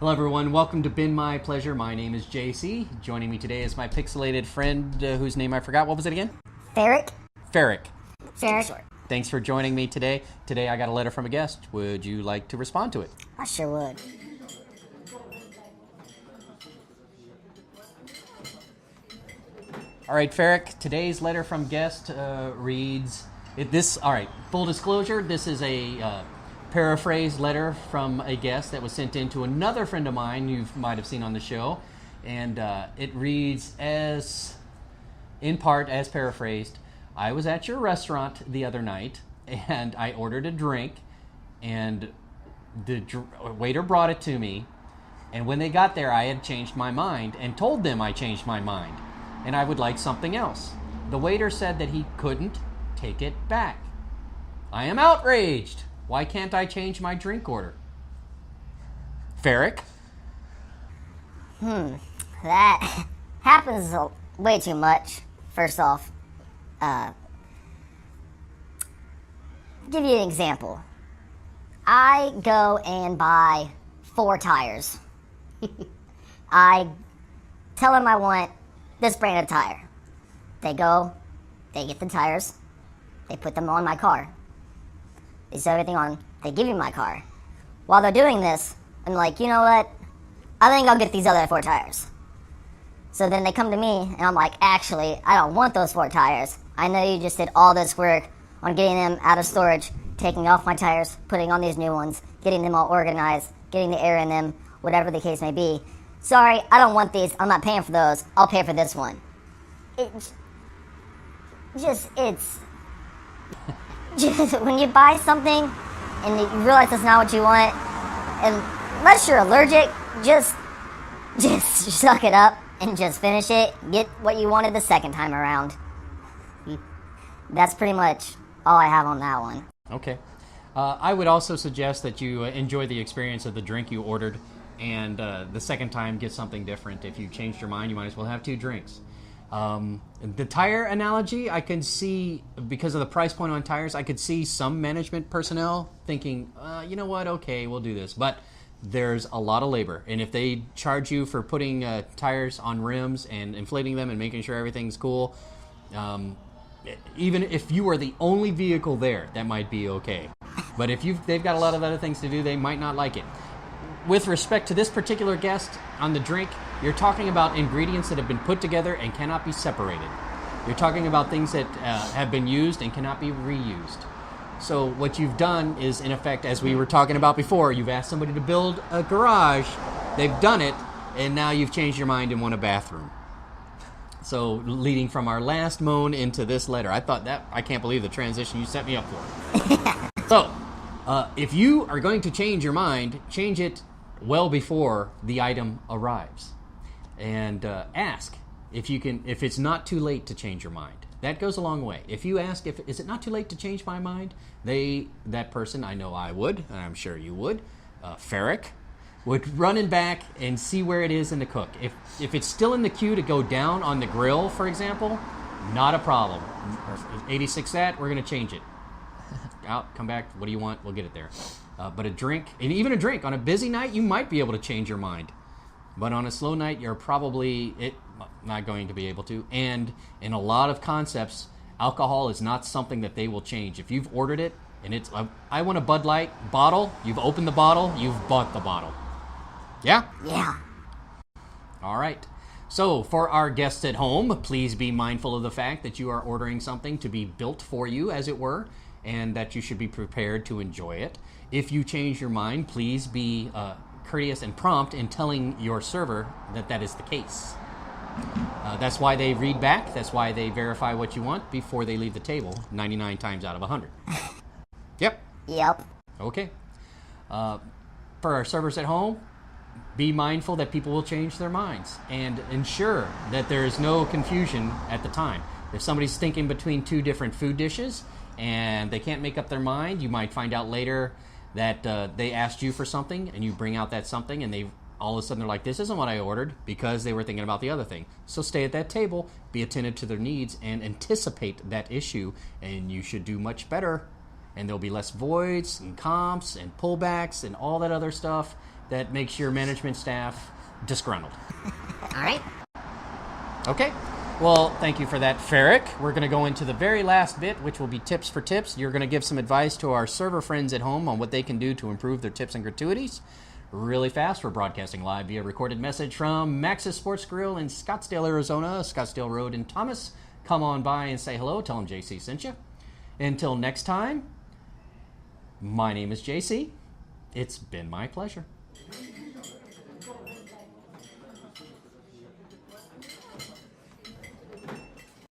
Hello everyone, welcome to Been My Pleasure. My name is JC. Joining me today is my pixelated friend whose name I forgot. What was it again? Ferrick. Ferrick. Ferrick. Thanks for joining me today. Today I got a letter from a guest. Would you like to respond to it? I sure would. All right, Ferrick, today's letter from guest reads, all right, full disclosure, this is a paraphrased letter from a guest that was sent in to another friend of mine you might have seen on the show. And it reads in part, as paraphrased, I was at your restaurant the other night and I ordered a drink and the waiter brought it to me. And when they got there, I had changed my mind and told them I changed my mind and I would like something else. The waiter said that he couldn't take it back. I am outraged. Why can't I change my drink order? Ferrick? That happens way too much. First off, give you an example. I go and buy 4 tires. I tell them I want this brand of tire. They go, they get the tires, they put them on my car. They set everything on, they give me my car. While they're doing this, I'm like, you know what? I think I'll get these other 4 tires. So then they come to me, and I'm like, actually, I don't want those 4 tires. I know you just did all this work on getting them out of storage, taking off my tires, putting on these new ones, getting them all organized, getting the air in them, whatever the case may be. Sorry, I don't want these. I'm not paying for those. I'll pay for this one. It's just when you buy something and you realize that's not what you want, and unless you're allergic, just suck it up and just finish it. Get what you wanted the second time around. That's pretty much all I have on that one. Okay. I would also suggest that you enjoy the experience of the drink you ordered, and the second time get something different. If you changed your mind, you might as well have 2 drinks. The tire analogy, I can see, because of the price point on tires, I could see some management personnel thinking, you know what, okay, we'll do this. But there's a lot of labor. And if they charge you for putting tires on rims and inflating them and making sure everything's cool, even if you are the only vehicle there, that might be okay. But if they've got a lot of other things to do, they might not like it. With respect to this particular guest on the drink, you're talking about ingredients that have been put together and cannot be separated. You're talking about things that have been used and cannot be reused. So what you've done is, in effect, as we were talking about before, you've asked somebody to build a garage, they've done it, and now you've changed your mind and want a bathroom. So leading from our last moan into this letter, I can't believe the transition you set me up for. So, if you are going to change your mind, change it well before the item arrives. And ask if it's not too late to change your mind. That goes a long way. If you ask, is it not too late to change my mind? That person, I know I would, and I'm sure you would, Ferrick, would run it back and see where it is in the cook. If it's still in the queue to go down on the grill, for example, not a problem. 86 that, we're going to change it. Out, come back, what do you want? We'll get it there. But a drink, and even a drink, on a busy night, you might be able to change your mind. But on a slow night, you're probably not going to be able to. And in a lot of concepts, alcohol is not something that they will change. If you've ordered it, and it's, I want a Bud Light bottle, you've opened the bottle, you've bought the bottle. Yeah? Yeah. All right. So, for our guests at home, please be mindful of the fact that you are ordering something to be built for you, as it were, and that you should be prepared to enjoy it. If you change your mind, please be courteous and prompt in telling your server that is the case. That's why they read back. That's why they verify what you want before they leave the table 99 times out of 100. Yep. Yep. Okay. For our servers at home, be mindful that people will change their minds and ensure that there is no confusion at the time. If somebody's thinking between 2 different food dishes and they can't make up their mind, you might find out later that they asked you for something and you bring out that something and all of a sudden they're like, this isn't what I ordered, because they were thinking about the other thing. So stay at that table, be attentive to their needs, and anticipate that issue, and you should do much better. And there'll be less voids and comps and pullbacks and all that other stuff that makes your management staff disgruntled. All right. Okay. Well, thank you for that, Ferrick. We're going to go into the very last bit, which will be tips for tips. You're going to give some advice to our server friends at home on what they can do to improve their tips and gratuities. Really fast, we're broadcasting live via recorded message from Max's Sports Grill in Scottsdale, Arizona, Scottsdale Road in Thomas. Come on by and say hello. Tell them JC sent you. Until next time, my name is JC. It's been my pleasure.